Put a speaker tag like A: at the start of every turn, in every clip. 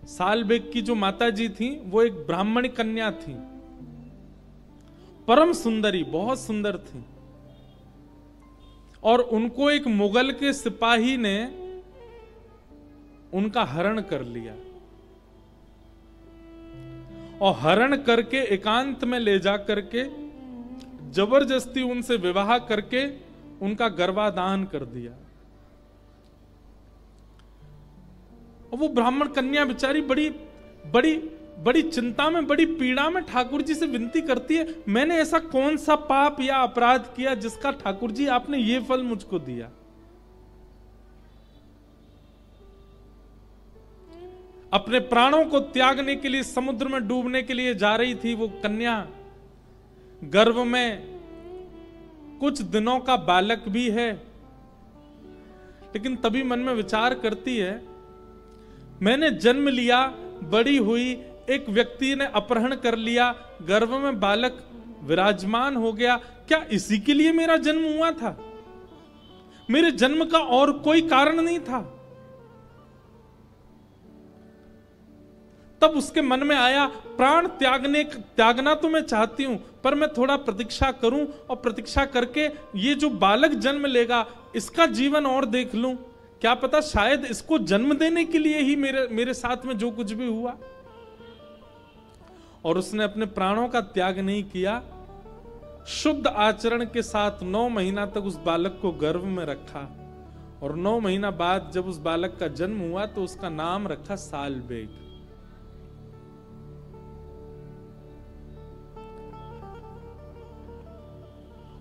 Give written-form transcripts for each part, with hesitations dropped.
A: सालबेग की जो माता जी थी वो एक ब्राह्मण कन्या थी, परम सुंदरी, बहुत सुंदर थी। और उनको एक मुगल के सिपाही ने उनका हरण कर लिया और हरण करके एकांत में ले जा करके जबरदस्ती उनसे विवाह करके उनका गर्भाधान कर दिया। और वो ब्राह्मण कन्या बेचारी बड़ी बड़ी बड़ी चिंता में, बड़ी पीड़ा में ठाकुर जी से विनती करती है, मैंने ऐसा कौन सा पाप या अपराध किया जिसका ठाकुर जी आपने ये फल मुझको दिया। अपने प्राणों को त्यागने के लिए समुद्र में डूबने के लिए जा रही थी वो कन्या, गर्भ में कुछ दिनों का बालक भी है, लेकिन तभी मन में विचार करती है, मैंने जन्म लिया, बड़ी हुई, एक व्यक्ति ने अपहरण कर लिया, गर्भ में बालक विराजमान हो गया, क्या इसी के लिए मेरा जन्म हुआ था? मेरे जन्म का और कोई कारण नहीं था। तब उसके मन में आया, प्राण त्यागना तो मैं चाहती हूं, पर मैं थोड़ा प्रतीक्षा करूं और प्रतीक्षा करके ये जो बालक जन्म लेगा इसका जीवन और देख लूं, क्या पता शायद इसको जन्म देने के लिए ही मेरे साथ में जो कुछ भी हुआ। और उसने अपने प्राणों का त्याग नहीं किया, शुद्ध आचरण के साथ 9 महीना तक उस बालक को गर्भ में रखा और 9 महीना बाद जब उस बालक का जन्म हुआ तो उसका नाम रखा सालबेग।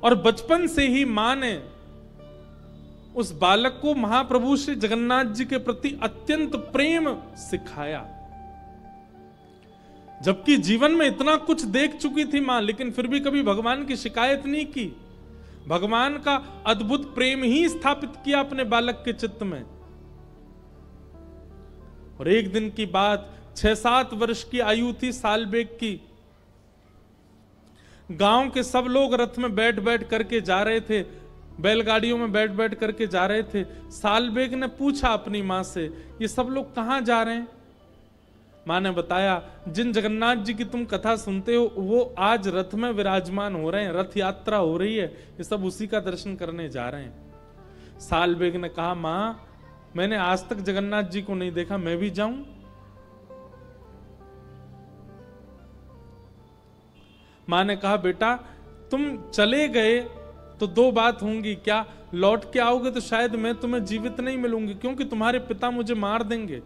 A: और बचपन से ही मां ने उस बालक को महाप्रभु श्री जगन्नाथ जी के प्रति अत्यंत प्रेम सिखाया। जबकि जीवन में इतना कुछ देख चुकी थी मां, लेकिन फिर भी कभी भगवान की शिकायत नहीं की। भगवान का अद्भुत प्रेम ही स्थापित किया अपने बालक के चित्त में। और एक दिन की बात, 6-7 वर्ष की आयु थी सालबेग की। गांव के सब लोग रथ में बैठ बैठ करके जा रहे थे, बैलगाड़ियों में बैठ बैठ करके जा रहे थे। सालबेग ने पूछा अपनी मां से, ये सब लोग कहां जा रहे हैं? मां ने बताया, जिन जगन्नाथ जी की तुम कथा सुनते हो वो आज रथ में विराजमान हो रहे हैं, रथ यात्रा हो रही है, ये सब उसी का दर्शन करने जा रहे हैं। सालबेग ने कहा, मां मैंने आज तक जगन्नाथ जी को नहीं देखा, मैं भी जाऊं? मां ने कहा, बेटा तुम चले गए तो 2 बात होंगी, क्या लौट के आओगे तो शायद मैं तुम्हें जीवित नहीं मिलूंगी, क्योंकि तुम्हारे पिता मुझे मार देंगे।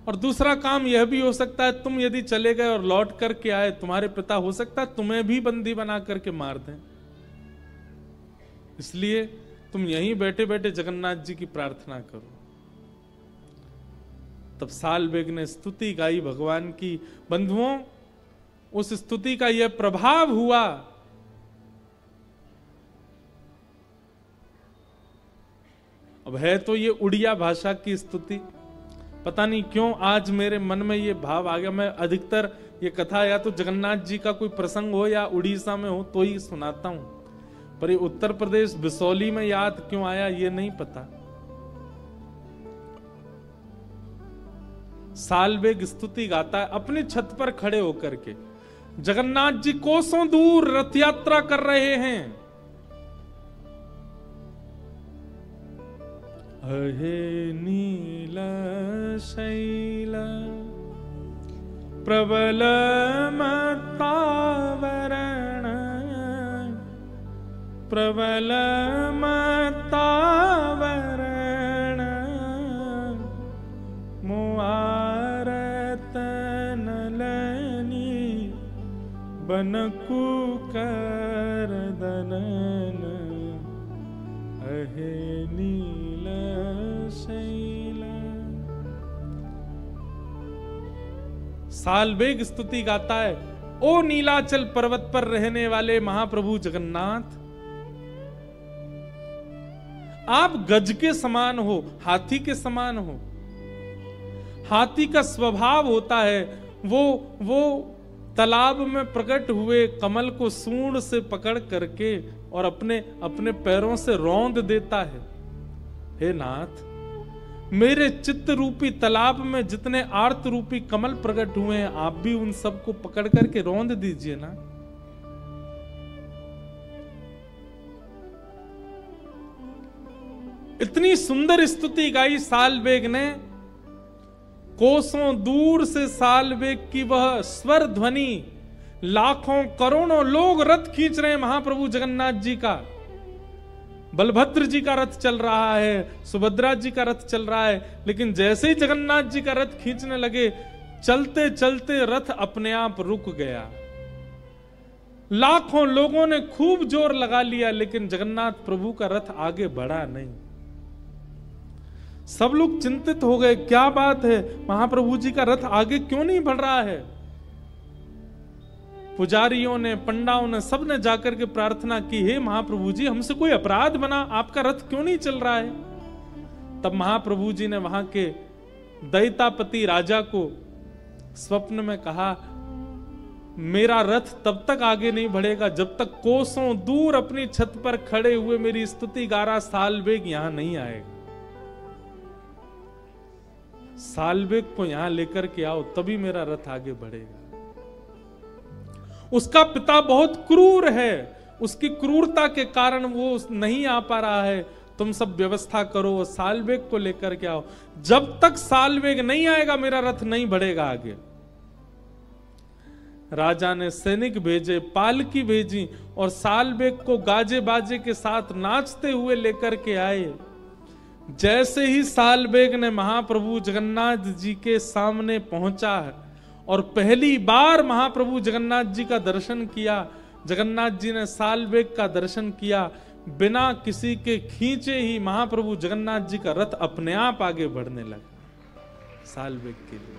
A: और दूसरा काम यह भी हो सकता है, तुम यदि चले गए और लौट करके आए, तुम्हारे पिता हो सकता है तुम्हें भी बंदी बना करके मार दें। इसलिए तुम यहीं बैठे बैठे जगन्नाथ जी की प्रार्थना करो। तब सालबेग ने स्तुति गाई भगवान की। बंधुओं, उस स्तुति का यह प्रभाव हुआ अब है तो ये उड़िया भाषा की स्तुति, पता नहीं क्यों आज मेरे मन में ये भाव आ गया। मैं अधिकतर ये कथा या तो जगन्नाथ जी का कोई प्रसंग हो या उड़ीसा में हो तो ही सुनाता हूं, पर ये उत्तर प्रदेश बिसौली में याद क्यों आया ये नहीं पता। सालबेग स्तुति गाता है अपनी छत पर खड़े होकर के। जगन्नाथ जी कोसों दूर रथ यात्रा कर रहे हैं। अहे नीला शैला प्रबल मत्तावरण प्रबल मत्तावरण मुआरत नलनी बनकु कर दनन अहे नीला शैला। सालबेग स्तुति गाता है, ओ नीलाचल पर्वत पर रहने वाले महाप्रभु जगन्नाथ, आप गज के समान हो, हाथी के समान हो। हाथी का स्वभाव होता है वो तालाब में प्रकट हुए कमल को सूंड से पकड़ करके और अपने अपने पैरों से रौंद देता है। हे नाथ, मेरे चित्त रूपी तालाब में जितने आर्त रूपी कमल प्रकट हुए हैं, आप भी उन सबको पकड़ करके रौंद दीजिए ना। इतनी सुंदर स्तुति गाई सालवेग ने, कोसों दूर से सालवेग की वह स्वर ध्वनि, लाखों करोड़ों लोग रथ खींच रहे हैं महाप्रभु जगन्नाथ जी का। बलभद्र जी का रथ चल रहा है, सुभद्रा जी का रथ चल रहा है, लेकिन जैसे ही जगन्नाथ जी का रथ खींचने लगे, चलते चलते रथ अपने आप रुक गया। लाखों लोगों ने खूब जोर लगा लिया, लेकिन जगन्नाथ प्रभु का रथ आगे बढ़ा नहीं। सब लोग चिंतित हो गए, क्या बात है, महाप्रभु जी का रथ आगे क्यों नहीं बढ़ रहा है। पुजारियों ने, पंडाओं ने, सब ने जाकर के प्रार्थना की, हे महाप्रभु जी, हमसे कोई अपराध बना, आपका रथ क्यों नहीं चल रहा है। तब महाप्रभु जी ने वहां के दैतापति राजा को स्वप्न में कहा, मेरा रथ तब तक आगे नहीं बढ़ेगा जब तक कोसों दूर अपनी छत पर खड़े हुए मेरी स्तुति गा रहा सालवेग यहां नहीं आएगा। सालवेग को यहां लेकर के आओ, तभी मेरा रथ आगे बढ़ेगा। उसका पिता बहुत क्रूर है, उसकी क्रूरता के कारण वो नहीं आ पा रहा है, तुम सब व्यवस्था करो, सालवेग को लेकर के आओ। जब तक सालवेग नहीं आएगा मेरा रथ नहीं बढ़ेगा आगे। राजा ने सैनिक भेजे, पालकी भेजी और सालवेग को गाजे बाजे के साथ नाचते हुए लेकर के आए। जैसे ही सालवेग ने महाप्रभु जगन्नाथ जी के सामने पहुंचा है और पहली बार महाप्रभु जगन्नाथ जी का दर्शन किया, जगन्नाथ जी ने सालवेग का दर्शन किया, बिना किसी के खींचे ही महाप्रभु जगन्नाथ जी का रथ अपने आप आगे बढ़ने लगा सालवेग के लिए।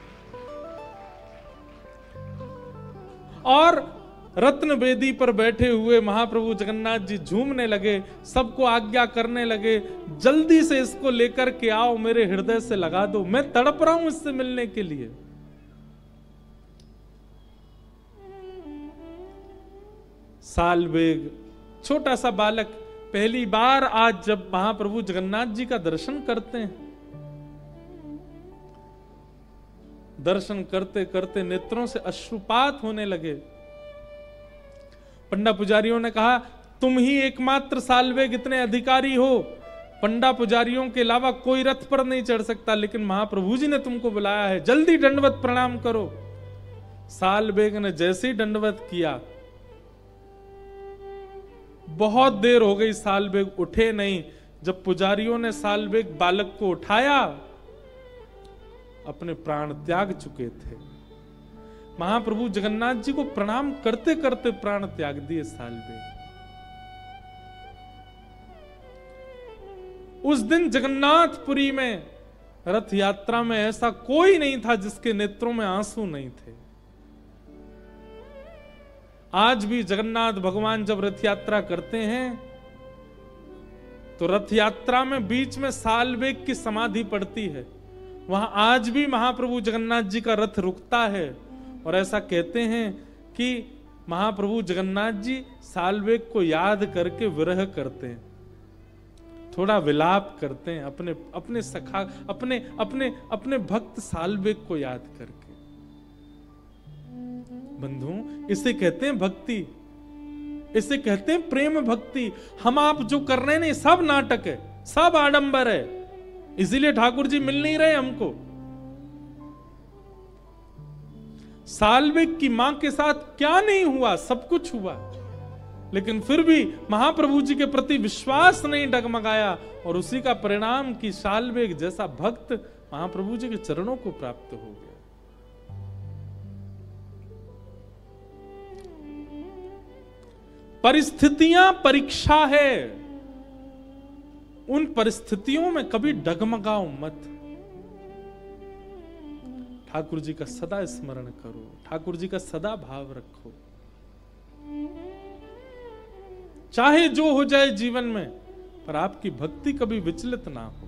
A: और रत्न वेदी पर बैठे हुए महाप्रभु जगन्नाथ जी झूमने लगे, सबको आज्ञा करने लगे, जल्दी से इसको लेकर के आओ, मेरे हृदय से लगा दो, मैं तड़प रहा हूं इससे मिलने के लिए। सालवेग छोटा सा बालक पहली बार आज जब महाप्रभु जगन्नाथ जी का दर्शन करते हैं, दर्शन करते करते नेत्रों से अश्रुपात होने लगे। पंडा पुजारियों ने कहा, तुम ही एकमात्र सालवेग इतने अधिकारी हो, पंडा पुजारियों के अलावा कोई रथ पर नहीं चढ़ सकता, लेकिन महाप्रभु जी ने तुमको बुलाया है, जल्दी दंडवत प्रणाम करो। सालवेग ने जैसे ही दंडवत किया, बहुत देर हो गई, सालवेग उठे नहीं। जब पुजारियों ने सालवेग बालक को उठाया, अपने प्राण त्याग चुके थे। महाप्रभु जगन्नाथ जी को प्रणाम करते करते प्राण त्याग दिए सालवेग। उस दिन जगन्नाथपुरी में रथ यात्रा में ऐसा कोई नहीं था जिसके नेत्रों में आंसू नहीं थे। आज भी जगन्नाथ भगवान जब रथ यात्रा करते हैं तो रथ यात्रा में बीच में सालवेग की समाधि पड़ती है, वहां आज भी महाप्रभु जगन्नाथ जी का रथ रुकता है। और ऐसा कहते हैं कि महाप्रभु जगन्नाथ जी सालवेग को याद करके विरह करते हैं, थोड़ा विलाप करते हैं अपने अपने सखा अपने अपने अपने भक्त सालवेग को याद करके। बंधु, इसे कहते हैं भक्ति, इसे कहते हैं प्रेम भक्ति। हम आप जो कर रहे हैं ना, सब नाटक है, सब आडंबर है, इसीलिए ठाकुर जी मिल नहीं रहे हमको। सालवेग की मां के साथ क्या नहीं हुआ, सब कुछ हुआ, लेकिन फिर भी महाप्रभु जी के प्रति विश्वास नहीं डगमगाया, और उसी का परिणाम कि सालवेग जैसा भक्त महाप्रभु जी के चरणों को प्राप्त हो गया। परिस्थितियां परीक्षा है, उन परिस्थितियों में कभी डगमगाओ मत। ठाकुर जी का सदा स्मरण करो, ठाकुर जी का सदा भाव रखो, चाहे जो हो जाए जीवन में, पर आपकी भक्ति कभी विचलित ना हो।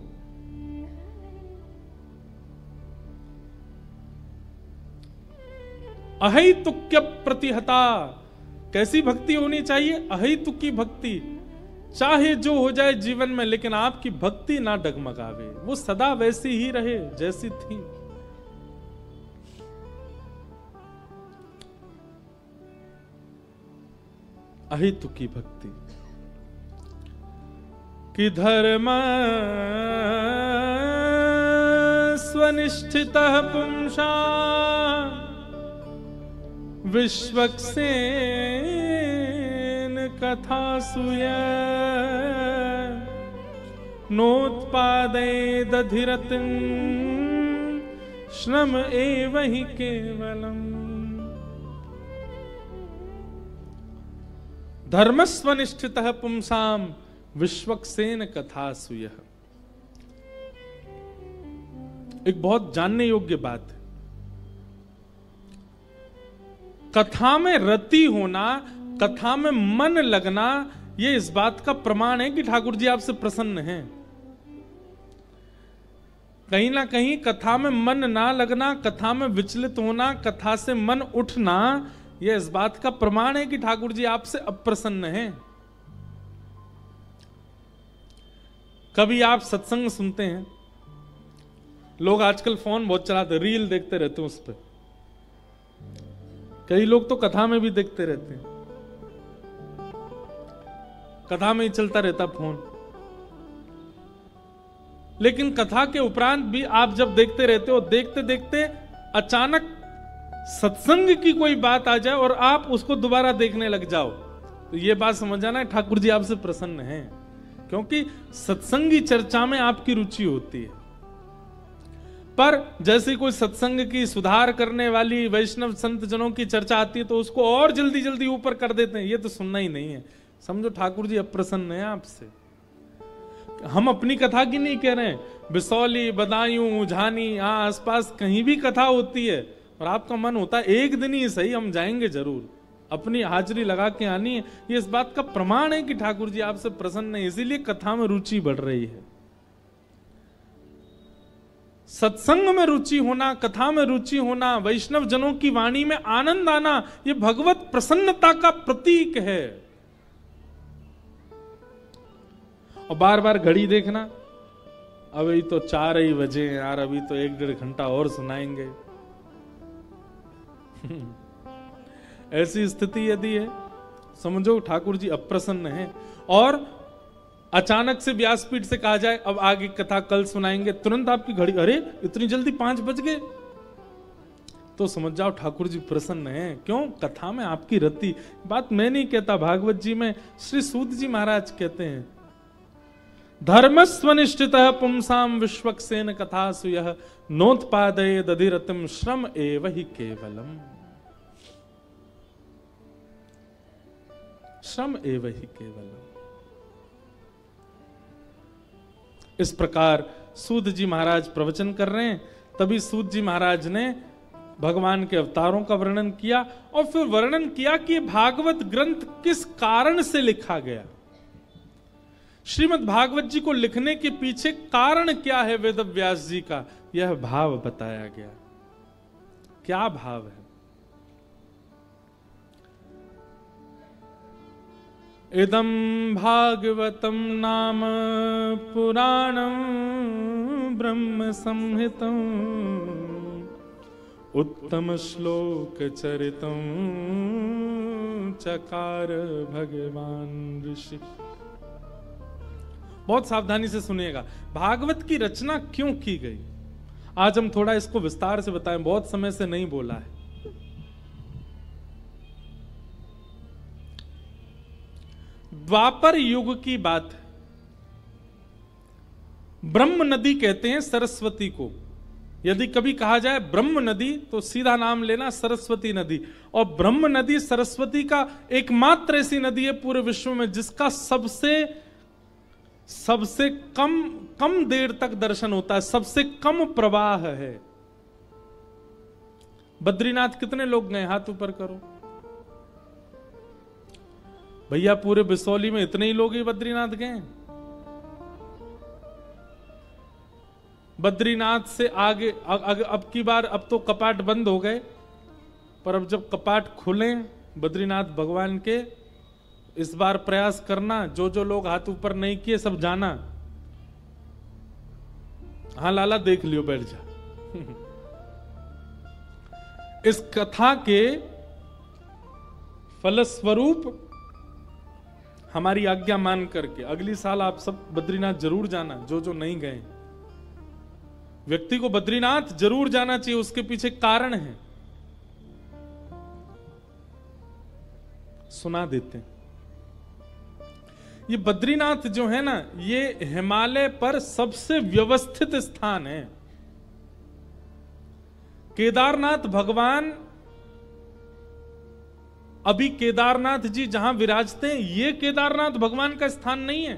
A: अहैतुक्य प्रतिहता, कैसी भक्ति होनी चाहिए? अहैतुकी भक्ति, चाहे जो हो जाए जीवन में, लेकिन आपकी भक्ति ना डगमगावे, वो सदा वैसी ही रहे जैसी थी। अहितु की भक्ति कि धर्म स्वनिष्ठितः पुंसा विश्वक्सेन कथा सूय नोत्पादयेदधिरतिं श्रम एव हि केवलम्। धर्मस्वनिष्ठितः पुंसाम विश्वक्सेन कथा सूय। एक बहुत जानने योग्य बात है। कथा में रति होना, कथा में मन लगना, यह इस बात का प्रमाण है कि ठाकुर जी आपसे प्रसन्न हैं। कहीं ना कहीं कथा में मन ना लगना, कथा में विचलित होना, कथा से मन उठना, यह इस बात का प्रमाण है कि ठाकुर जी आपसे अप्रसन्न हैं। कभी आप सत्संग सुनते हैं, लोग आजकल फोन बहुत चलाते, रील देखते रहते हैं उस पर। कई लोग तो कथा में भी देखते रहते हैं, कथा में ही चलता रहता फोन। लेकिन कथा के उपरांत भी आप जब देखते रहते हो, देखते देखते अचानक सत्संग की कोई बात आ जाए और आप उसको दोबारा देखने लग जाओ, तो यह बात समझ जाना ठाकुर जी आपसे प्रसन्न हैं, क्योंकि सत्संगी चर्चा में आपकी रुचि होती है। पर जैसे कोई सत्संग की सुधार करने वाली वैष्णव संत जनों की चर्चा आती है तो उसको और जल्दी जल्दी ऊपर कर देते हैं, ये तो सुनना ही नहीं है। समझो ठाकुर जी अप्रसन्न है आपसे। हम अपनी कथा की नहीं कह रहे हैं, बिसौली, बदायूं, झानी, आसपास कहीं भी कथा होती है और आपका मन होता है एक दिन ही सही हम जाएंगे जरूर, अपनी हाजिरी लगा के आनी है, ये इस बात का प्रमाण है कि ठाकुर जी आपसे प्रसन्न है। इसीलिए कथा में रुचि बढ़ रही है। सत्संग में रुचि होना, कथा में रुचि होना, वैष्णव जनों की वाणी में आनंद आना, यह भगवत प्रसन्नता का प्रतीक है। और बार बार घड़ी देखना, अभी तो 4 ही बजे यार, अभी तो 1-1.5 घंटा और सुनाएंगे। ऐसी स्थिति यदि है, समझो ठाकुर जी अप्रसन्न हैं। और अचानक से व्यासपीठ से कहा जाए अब आगे कथा कल सुनाएंगे, तुरंत आपकी घड़ी, अरे इतनी जल्दी 5 बज गए, तो समझ जाओ ठाकुर जी प्रसन्न हैं। क्यों? कथा में आपकी रति। बात मैं नहीं कहता, भागवत जी में श्री सूत जी महाराज कहते हैं, धर्मस्वनिष्ठितः पुंसाम विश्वक्सेन कथा सूयः नोत्पादयेदधिरतिं श्रम एव हि केवलम्। श्रम एव हि केवलम्। इस प्रकार सूत जी महाराज प्रवचन कर रहे हैं। तभी सूत जी महाराज ने भगवान के अवतारों का वर्णन किया और फिर वर्णन किया कि भागवत ग्रंथ किस कारण से लिखा गया। श्रीमद् भागवत जी को लिखने के पीछे कारण क्या है वेद व्यास जी का, यह भाव बताया गया। क्या भाव है? इदं भागवतं नाम पुराणं ब्रह्म संहितं उत्तम श्लोक चरितं चकार भगवान ऋषि। बहुत सावधानी से सुनिएगा, भागवत की रचना क्यों की गई, आज हम थोड़ा इसको विस्तार से बताएं, बहुत समय से नहीं बोला है। द्वापर युग की बात है। ब्रह्म नदी कहते हैं सरस्वती को। यदि कभी कहा जाए ब्रह्म नदी तो सीधा नाम लेना सरस्वती नदी। और ब्रह्म नदी सरस्वती का एकमात्र ऐसी नदी है पूरे विश्व में जिसका सबसे कम देर तक दर्शन होता है, सबसे कम प्रवाह है। बद्रीनाथ कितने लोग गए? हाथ ऊपर करो भैया। पूरे बिसौली में इतने ही लोग ही बद्रीनाथ गए? बद्रीनाथ से आगे अब की बार, अब तो कपाट बंद हो गए, पर अब जब कपाट खुले बद्रीनाथ भगवान के, इस बार प्रयास करना, जो जो लोग हाथ ऊपर नहीं किए सब जाना। हाँ लाला देख लियो, बैठ जा। इस कथा के फलस्वरूप हमारी आज्ञा मान करके अगली साल आप सब बद्रीनाथ जरूर जाना, जो जो नहीं गए। व्यक्ति को बद्रीनाथ जरूर जाना चाहिए, उसके पीछे कारण है, सुना देते हैं। ये बद्रीनाथ जो है ना, ये हिमालय पर सबसे व्यवस्थित स्थान है। केदारनाथ भगवान, अभी केदारनाथ जी जहां विराजते हैं, ये केदारनाथ भगवान का स्थान नहीं है।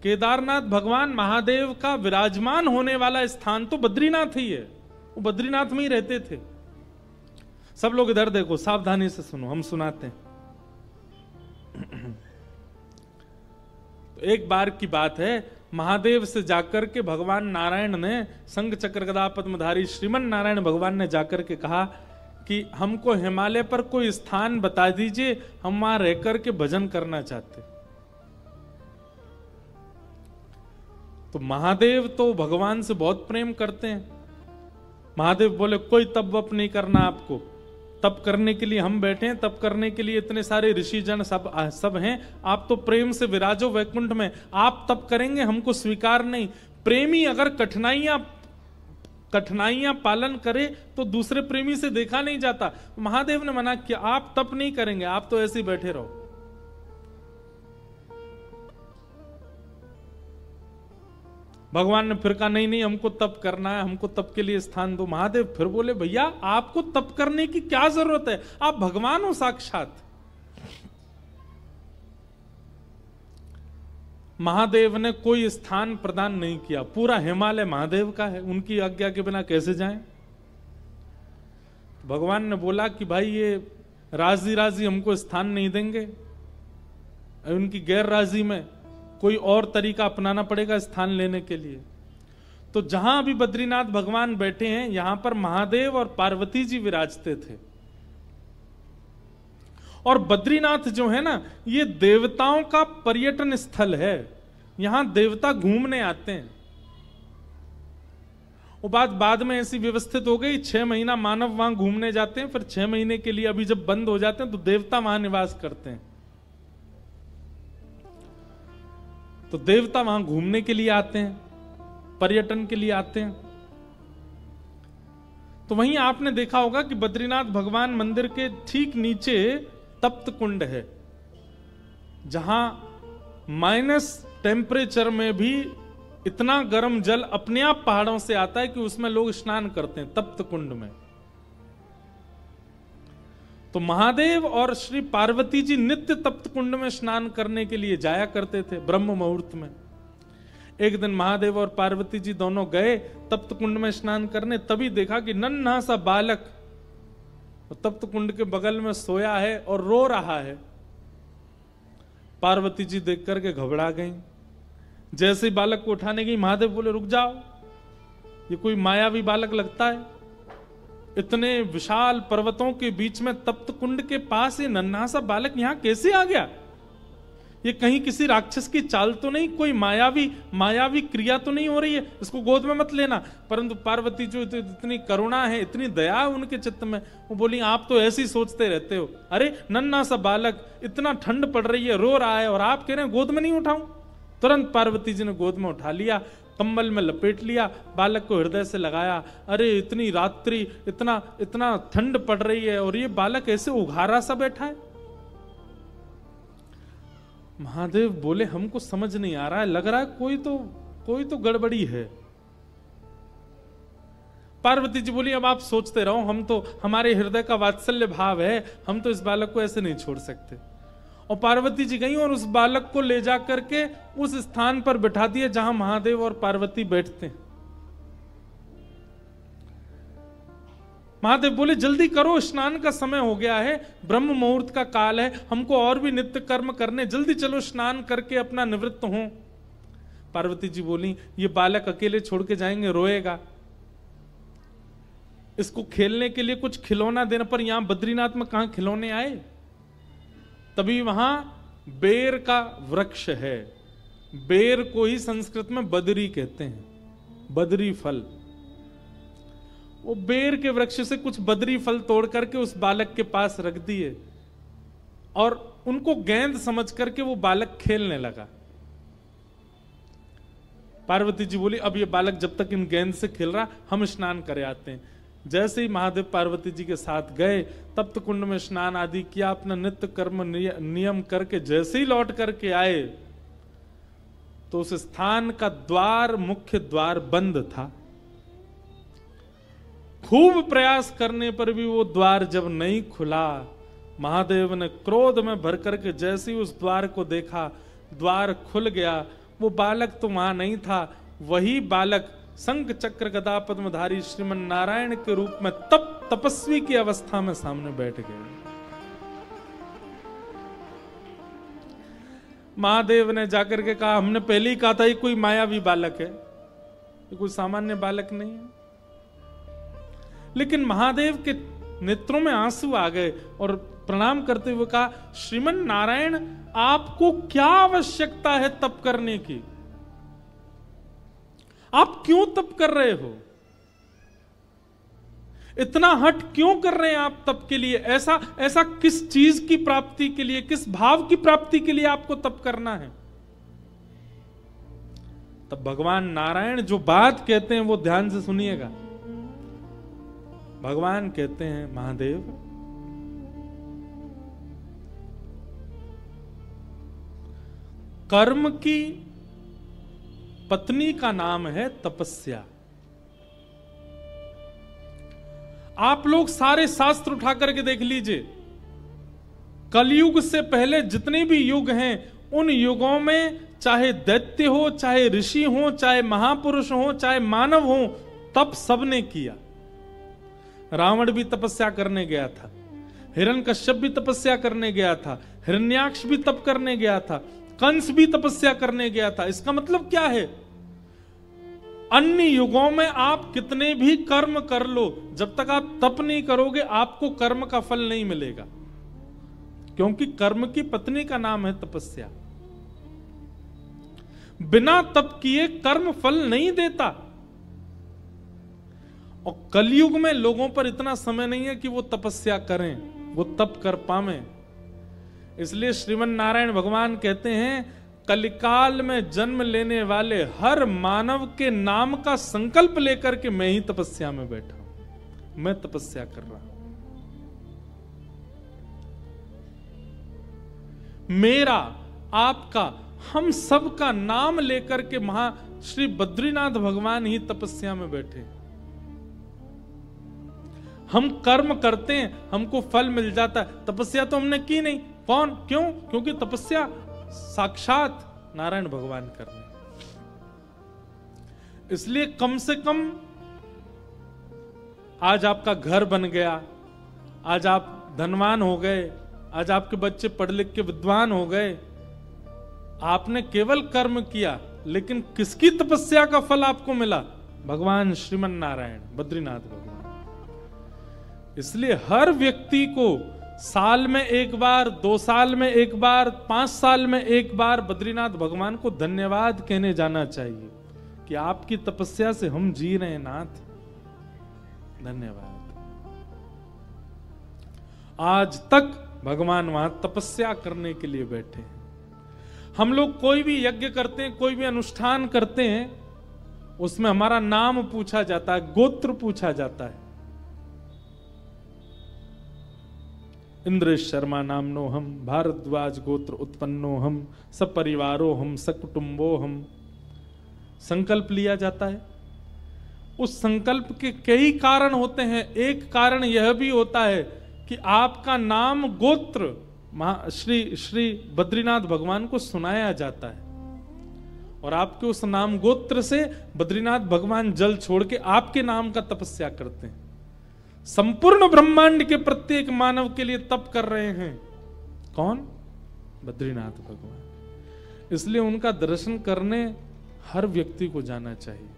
A: केदारनाथ भगवान महादेव का विराजमान होने वाला स्थान तो बद्रीनाथ ही है। वो बद्रीनाथ में ही रहते थे। सब लोग इधर देखो, सावधानी से सुनो, हम सुनाते हैं। तो एक बार की बात है, महादेव से जाकर के भगवान नारायण ने, शंख चक्र गदा पद्मधारी श्रीमन नारायण भगवान ने जाकर के कहा कि हमको हिमालय पर कोई स्थान बता दीजिए, हम वहां रहकर के भजन करना चाहते। तो महादेव तो भगवान से बहुत प्रेम करते हैं। महादेव बोले कोई तप वप नहीं करना आपको, तप करने के लिए हम बैठे हैं, तप करने के लिए इतने सारे ऋषि जन सब हैं, आप तो प्रेम से विराजो वैकुंठ में, आप तप करेंगे हमको स्वीकार नहीं। प्रेमी अगर कठिनाइयां पालन करे तो दूसरे प्रेमी से देखा नहीं जाता। महादेव ने मना किया, आप तप नहीं करेंगे, आप तो ऐसे ही बैठे रहो। भगवान ने फिर कहा नहीं नहीं, हमको तप करना है, हमको तप के लिए स्थान दो। महादेव फिर बोले भैया आपको तप करने की क्या जरूरत है, आप भगवान हो साक्षात। महादेव ने कोई स्थान प्रदान नहीं किया, पूरा हिमालय महादेव का है, उनकी आज्ञा के बिना कैसे जाएं। भगवान ने बोला कि भाई ये राजी राजी हमको स्थान नहीं देंगे, उनकी गैर राजी में कोई और तरीका अपनाना पड़ेगा स्थान लेने के लिए। तो जहां अभी बद्रीनाथ भगवान बैठे हैं, यहां पर महादेव और पार्वती जी विराजते थे। और बद्रीनाथ जो है ना, ये देवताओं का पर्यटन स्थल है, यहां देवता घूमने आते हैं। वो बात बाद में ऐसी व्यवस्थित हो गई, 6 महीना मानव वहां घूमने जाते हैं, फिर 6 महीने के लिए अभी जब बंद हो जाते हैं तो देवता वहां निवास करते हैं। तो देवता वहां घूमने के लिए आते हैं, पर्यटन के लिए आते हैं। तो वहीं आपने देखा होगा कि बद्रीनाथ भगवान मंदिर के ठीक नीचे तप्त कुंड है, जहां माइनस टेम्परेचर में भी इतना गर्म जल अपने आप पहाड़ों से आता है कि उसमें लोग स्नान करते हैं तप्त कुंड में। तो महादेव और श्री पार्वती जी नित्य तप्त कुंड में स्नान करने के लिए जाया करते थे ब्रह्म मुहूर्त में। एक दिन महादेव और पार्वती जी दोनों गए तप्त कुंड में स्नान करने, तभी देखा कि नन्हा सा बालक तप्त कुंड के बगल में सोया है और रो रहा है। पार्वती जी देख करके घबरा गई। जैसे ही बालक को उठाने गई, महादेव बोले रुक जाओ, ये कोई मायावी बालक लगता है, इतने विशाल पर्वतों के बीच में तप्त कुंड के पास ये नन्हा सा बालक यहां कैसे आ गया? ये कहीं किसी राक्षस की चाल तो नहीं, कोई मायावी क्रिया तो नहीं हो रही है, इसको गोद में मत लेना। परंतु पार्वती जो इतनी करुणा है, इतनी दया है उनके चित्त में, वो बोली आप तो ऐसे ही सोचते रहते हो, अरे नन्हा सा बालक, इतना ठंड पड़ रही है, रो रहा है और आप कह रहे हैं गोद में नहीं उठाऊं। तुरंत पार्वती जी ने गोद में उठा लिया, कंबल में लपेट लिया, बालक को हृदय से लगाया। अरे इतनी रात्रि, इतना ठंड पड़ रही है और ये बालक ऐसे उघारा सा बैठा है। महादेव बोले हमको समझ नहीं आ रहा है, लग रहा है कोई तो गड़बड़ी है। पार्वती जी बोली अब आप सोचते रहो, हम तो, हमारे हृदय का वात्सल्य भाव है, हम तो इस बालक को ऐसे नहीं छोड़ सकते। और पार्वती जी गई और उस बालक को ले जा करके उस स्थान पर बिठा दिए जहां महादेव और पार्वती बैठते हैं। महादेव बोले जल्दी करो, स्नान का समय हो गया है, ब्रह्म मुहूर्त का काल है, हमको और भी नित्य कर्म करने, जल्दी चलो स्नान करके अपना निवृत्त हो। पार्वती जी बोली ये बालक अकेले छोड़ के जाएंगे, रोएगा, इसको खेलने के लिए कुछ खिलौना देने पर, यहां बद्रीनाथ में कहां खिलौने आए। तभी वहां बेर का वृक्ष है। बेर को ही संस्कृत में बदरी कहते हैं, बदरी फल। वो बेर के वृक्ष से कुछ बदरी फल तोड़ करके उस बालक के पास रख दिए और उनको गेंद समझ करके वो बालक खेलने लगा। पार्वती जी बोली, अब ये बालक जब तक इन गेंद से खेल रहा, हम स्नान करे आते हैं। जैसे ही महादेव पार्वती जी के साथ गए, तप्त कुंड में स्नान आदि किया, अपना नित्य कर्म नियम करके जैसे ही लौट करके आए तो उस स्थान का द्वार, मुख्य द्वार बंद था। खूब प्रयास करने पर भी वो द्वार जब नहीं खुला, महादेव ने क्रोध में भर करके जैसे ही उस द्वार को देखा, द्वार खुल गया। वो बालक तो वहां नहीं था, वही बालक शंख चक्र गदा पद्मधारी श्रीमन नारायण के रूप में तपस्वी की अवस्था में सामने बैठ गए। महादेव ने जाकर के कहा, हमने पहले ही कहा था ये कोई मायावी बालक है, ये कोई सामान्य बालक नहीं है। लेकिन महादेव के नेत्रों में आंसू आ गए और प्रणाम करते हुए कहा, श्रीमन नारायण, आपको क्या आवश्यकता है तप करने की? आप क्यों तप कर रहे हो? इतना हट क्यों कर रहे हैं आप तप के लिए? ऐसा किस चीज की प्राप्ति के लिए, किस भाव की प्राप्ति के लिए आपको तप करना है? तब भगवान नारायण जो बात कहते हैं वो ध्यान से सुनिएगा। भगवान कहते हैं, महादेव, कर्म की पत्नी का नाम है तपस्या। आप लोग सारे शास्त्र उठा करके देख लीजिए, कलयुग से पहले जितने भी युग हैं, उन युगों में चाहे दैत्य हो, चाहे ऋषि हो, चाहे महापुरुष हो, चाहे मानव हो, तप सबने किया। रावण भी तपस्या करने गया था, हिरण्यकश्यप भी तपस्या करने गया था, हिरण्याक्ष भी तप करने गया था, कंस भी तपस्या करने गया था। इसका मतलब क्या है? अन्य युगों में आप कितने भी कर्म कर लो, जब तक आप तप नहीं करोगे आपको कर्म का फल नहीं मिलेगा, क्योंकि कर्म की पत्नी का नाम है तपस्या। बिना तप किए कर्म फल नहीं देता। और कलयुग में लोगों पर इतना समय नहीं है कि वो तपस्या करें, वो तप कर पावे। इसलिए श्रीमन नारायण भगवान कहते हैं, कलिकाल में जन्म लेने वाले हर मानव के नाम का संकल्प लेकर के मैं ही तपस्या में बैठा हूं, मैं तपस्या कर रहा हूं। मेरा, आपका, हम सब का नाम लेकर के श्री बद्रीनाथ भगवान ही तपस्या में बैठे। हम कर्म करते हैं, हमको फल मिल जाता है। तपस्या तो हमने की नहीं। कौन? क्यों? क्योंकि तपस्या साक्षात नारायण भगवान कर रहे हैं। इसलिए कम से कम आज आपका घर बन गया, आज आप धनवान हो गए, आज आपके बच्चे पढ़ लिख के विद्वान हो गए, आपने केवल कर्म किया, लेकिन किसकी तपस्या का फल आपको मिला? भगवान श्रीमन नारायण, बद्रीनाथ भगवान। इसलिए हर व्यक्ति को साल में एक बार, 2 साल में एक बार, 5 साल में एक बार बद्रीनाथ भगवान को धन्यवाद कहने जाना चाहिए कि आपकी तपस्या से हम जी रहे हैं नाथ, धन्यवाद। आज तक भगवान वहां तपस्या करने के लिए बैठे हैं। हम लोग कोई भी यज्ञ करते हैं, कोई भी अनुष्ठान करते हैं, उसमें हमारा नाम पूछा जाता है, गोत्र पूछा जाता है। इंद्रेश शर्मा नामनो हम, भारद्वाज गोत्र उत्पन्नो हम, सपरिवारो हम, सकुटुंबो हम, संकल्प लिया जाता है। उस संकल्प के कई कारण होते हैं। एक कारण यह भी होता है कि आपका नाम गोत्र श्री बद्रीनाथ भगवान को सुनाया जाता है, और आपके उस नाम गोत्र से बद्रीनाथ भगवान जल छोड़ के आपके नाम का तपस्या करते हैं। संपूर्ण ब्रह्मांड के प्रत्येक मानव के लिए तप कर रहे हैं। कौन? बद्रीनाथ भगवान। इसलिए उनका दर्शन करने हर व्यक्ति को जाना चाहिए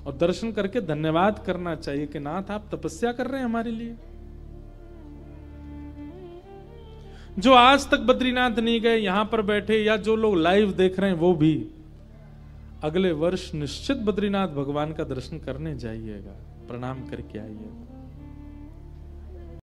A: और दर्शन करके धन्यवाद करना चाहिए कि नाथ आप तपस्या कर रहे हैं हमारे लिए। जो आज तक बद्रीनाथ नहीं गए यहां पर बैठे या जो लोग लाइव देख रहे हैं वो भी अगले वर्ष निश्चित बद्रीनाथ भगवान का दर्शन करने जाइएगा, प्रणाम करके आइएगा।